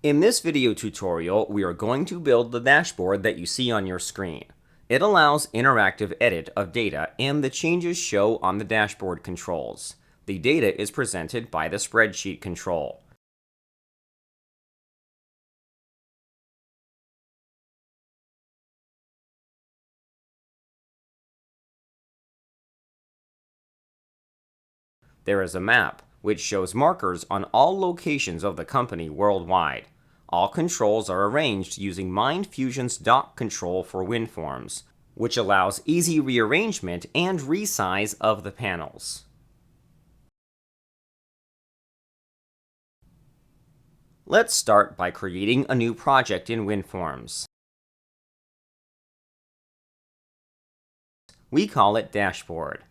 In this video tutorial, we are going to build the dashboard that you see on your screen. It allows interactive edit of data and the changes show on the dashboard controls. The data is presented by the spreadsheet control. There is a map, which shows markers on all locations of the company worldwide. All controls are arranged using MindFusion's dock control for WinForms, which allows easy rearrangement and resize of the panels. Let's start by creating a new project in WinForms. We call it Dashboard.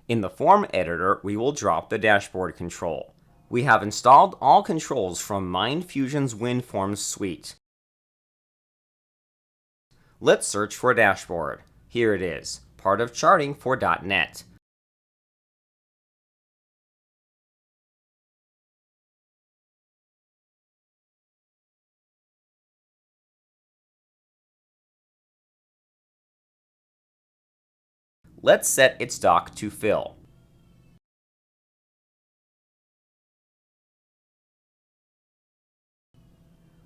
In the form editor, we will drop the dashboard control. We have installed all controls from MindFusion's WinForms suite. Let's search for dashboard. Here it is, part of charting for .NET. Let's set its dock to fill.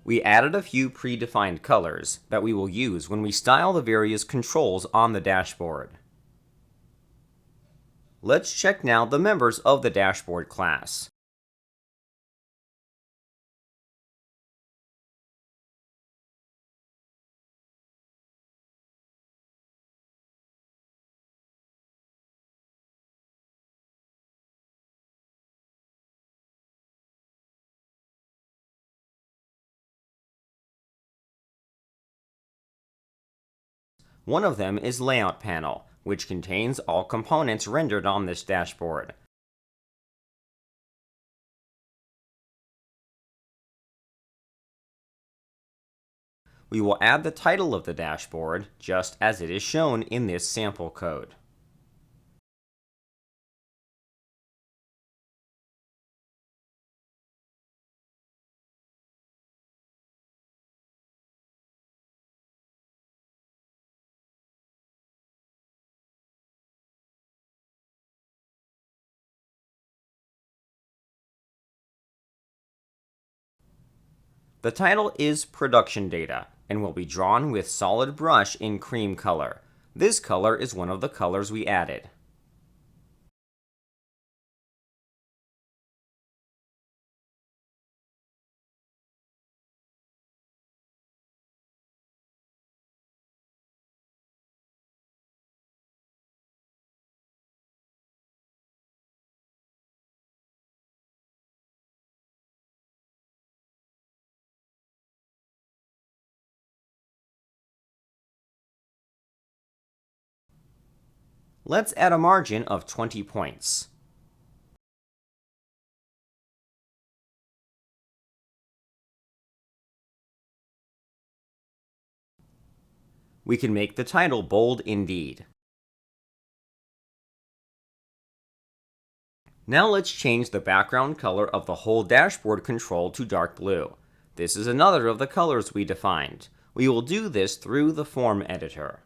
We added a few predefined colors that we will use when we style the various controls on the dashboard. Let's check now the members of the dashboard class. One of them is Layout Panel, which contains all components rendered on this dashboard. We will add the title of the dashboard, just as it is shown in this sample code. The title is Production Data, and will be drawn with solid brush in cream color. This color is one of the colors we added. Let's add a margin of 20 points. We can make the title bold indeed. Now let's change the background color of the whole dashboard control to dark blue. This is another of the colors we defined. We will do this through the form editor.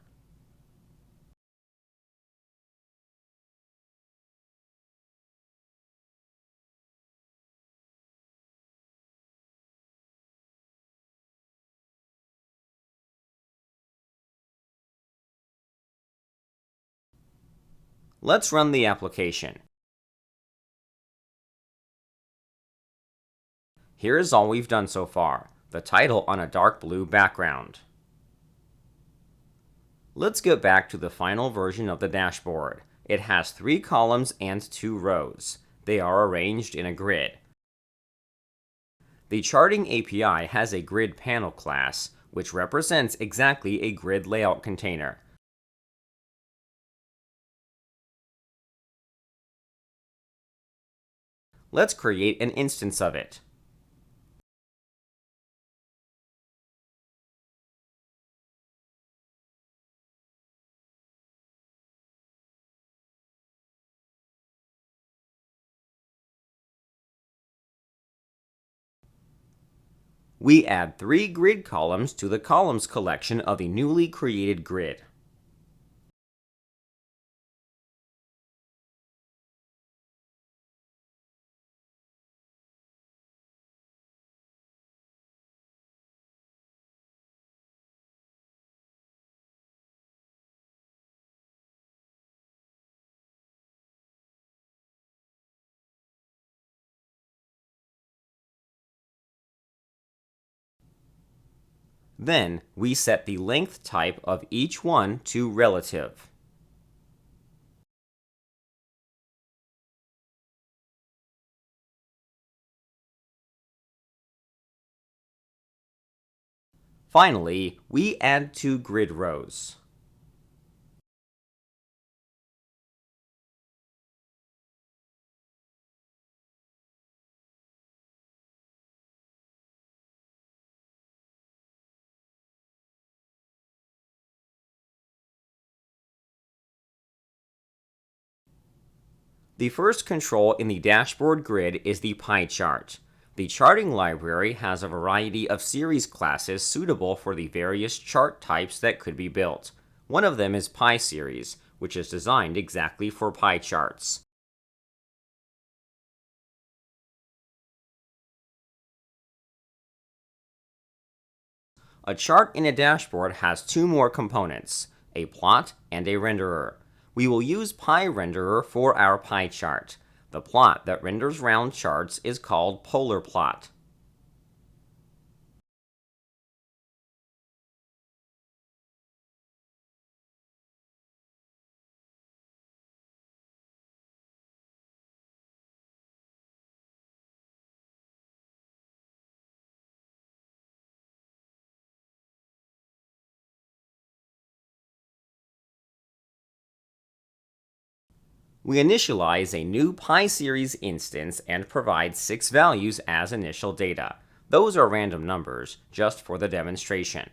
Let's run the application. Here is all we've done so far, the title on a dark blue background. Let's get back to the final version of the dashboard. It has 3 columns and 2 rows. They are arranged in a grid. The Charting API has a grid panel class, which represents exactly a grid layout container. Let's create an instance of it. We add 3 grid columns to the columns collection of a newly created grid. Then, we set the length type of each one to relative. Finally, we add 2 grid rows. The first control in the dashboard grid is the pie chart. The charting library has a variety of series classes suitable for the various chart types that could be built. One of them is pie series, which is designed exactly for pie charts. A chart in a dashboard has 2 more components, a plot and a renderer. We will use PyRenderer for our pie chart. The plot that renders round charts is called polar plot. We initialize a new PySeries instance and provide 6 values as initial data. Those are random numbers, just for the demonstration.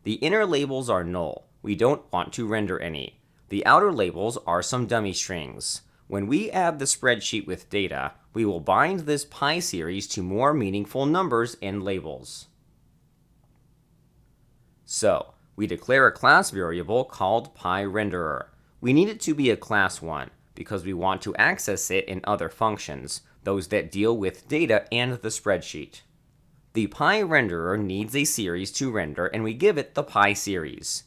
The inner labels are null. We don't want to render any. The outer labels are some dummy strings. When we add the spreadsheet with data, we will bind this PySeries to more meaningful numbers and labels. So, we declare a class variable called PyRenderer. We need it to be a class 1 because we want to access it in other functions, those that deal with data and the spreadsheet. The PyRenderer needs a series to render, and we give it the PySeries.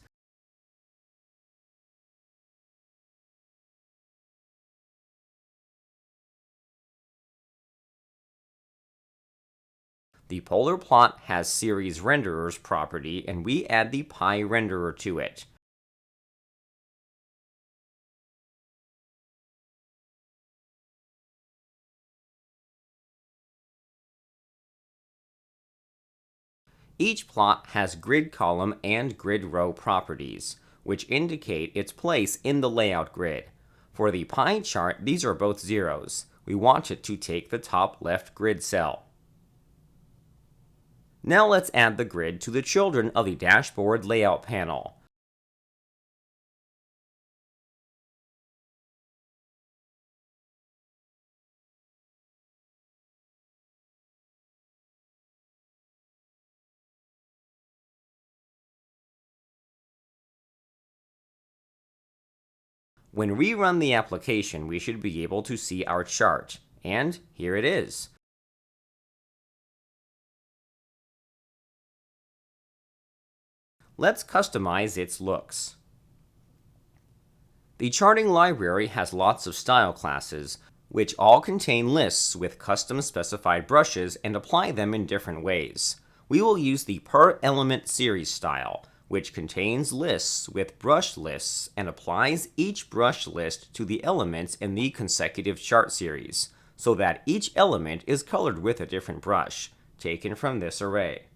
The polar plot has series renderers property, and we add the PyRenderer to it. Each plot has grid column and grid row properties, which indicate its place in the layout grid. For the pie chart, these are both zeros. We want it to take the top left grid cell. Now let's add the grid to the children of the dashboard layout panel. When we run the application, we should be able to see our chart, and here it is. Let's customize its looks. The charting library has lots of style classes, which all contain lists with custom specified brushes and apply them in different ways. We will use the per element series style, which contains lists with brush lists and applies each brush list to the elements in the consecutive chart series, so that each element is colored with a different brush, taken from this array.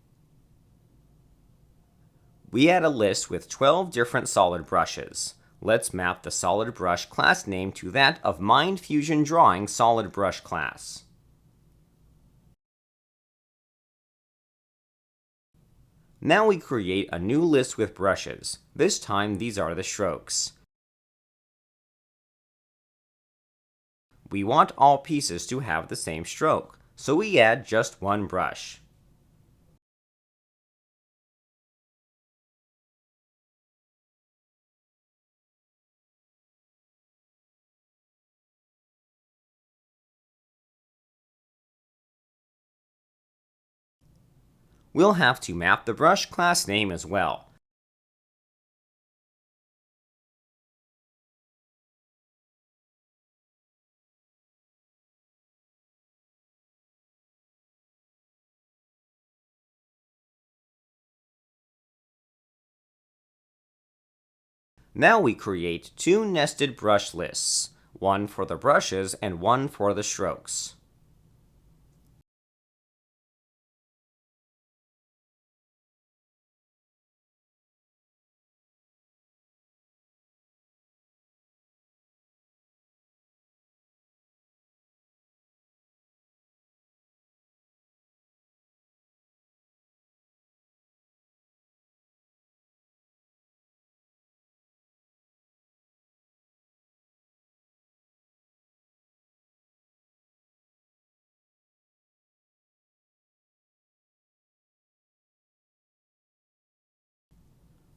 We add a list with 12 different solid brushes. Let's map the solid brush class name to that of MindFusion Drawing solid brush class. Now we create a new list with brushes. This time these are the strokes. We want all pieces to have the same stroke, so we add just one brush. We'll have to map the brush class name as well. Now we create two nested brush lists, one for the brushes and one for the strokes.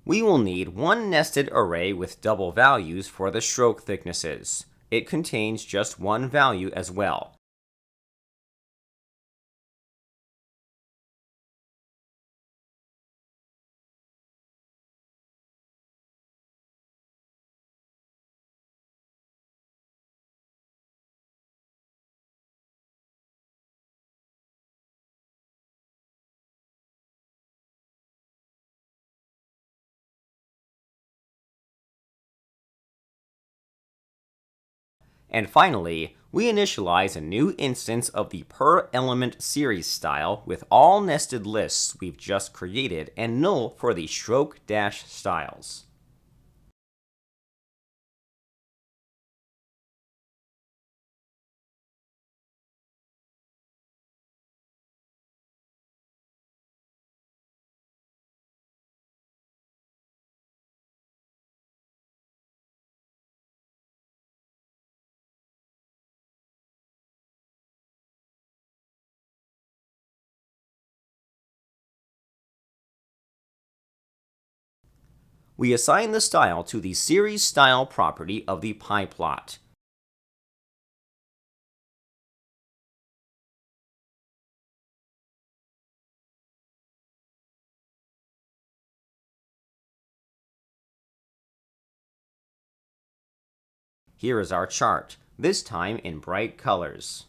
We will need one nested array with double values for the stroke thicknesses. It contains just one value as well. And finally, we initialize a new instance of the per element series style with all nested lists we've just created and null for the stroke dash styles. We assign the style to the series style property of the pie plot. Here is our chart, this time in bright colors.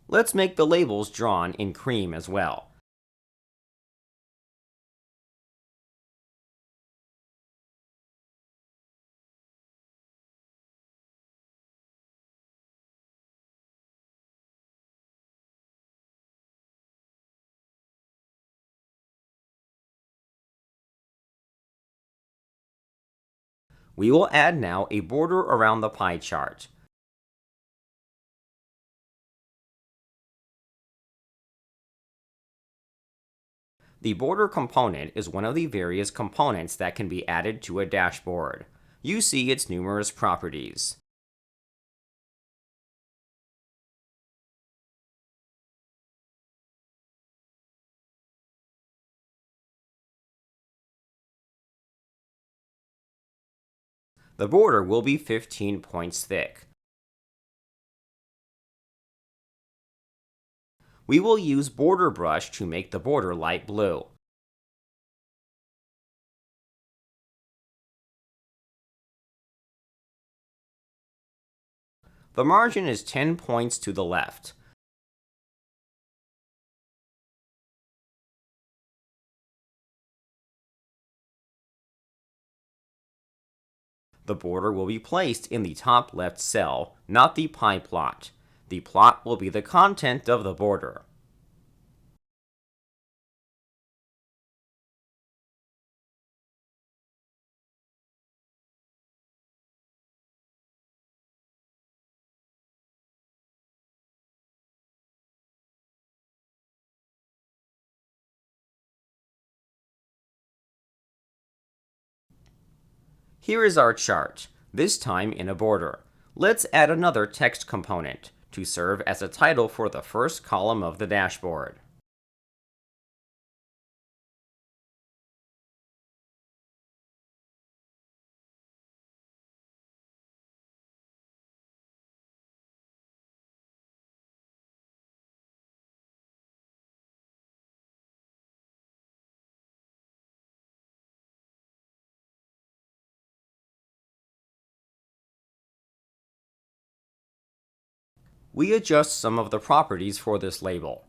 Let's make the labels drawn in cream as well. We will add now a border around the pie chart. The border component is one of the various components that can be added to a dashboard. You see its numerous properties. The border will be 15 points thick. We will use Border Brush to make the border light blue. The margin is 10 points to the left. The border will be placed in the top left cell, not the pie plot. The plot will be the content of the border. Here is our chart, this time in a border. Let's add another text component to serve as a title for the first column of the dashboard. We adjust some of the properties for this label.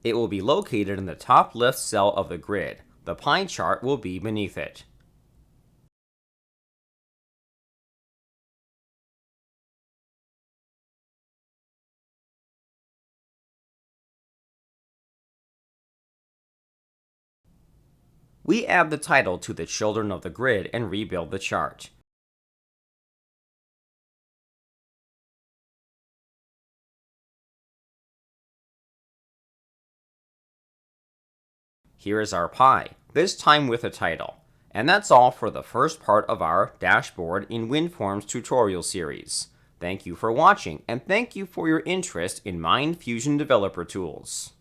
It will be located in the top left cell of the grid. The pie chart will be beneath it. We add the title to the children of the grid and rebuild the chart. Here is our pie, this time with a title. And that's all for the first part of our Dashboard in WinForms tutorial series. Thank you for watching, and thank you for your interest in MindFusion Developer Tools.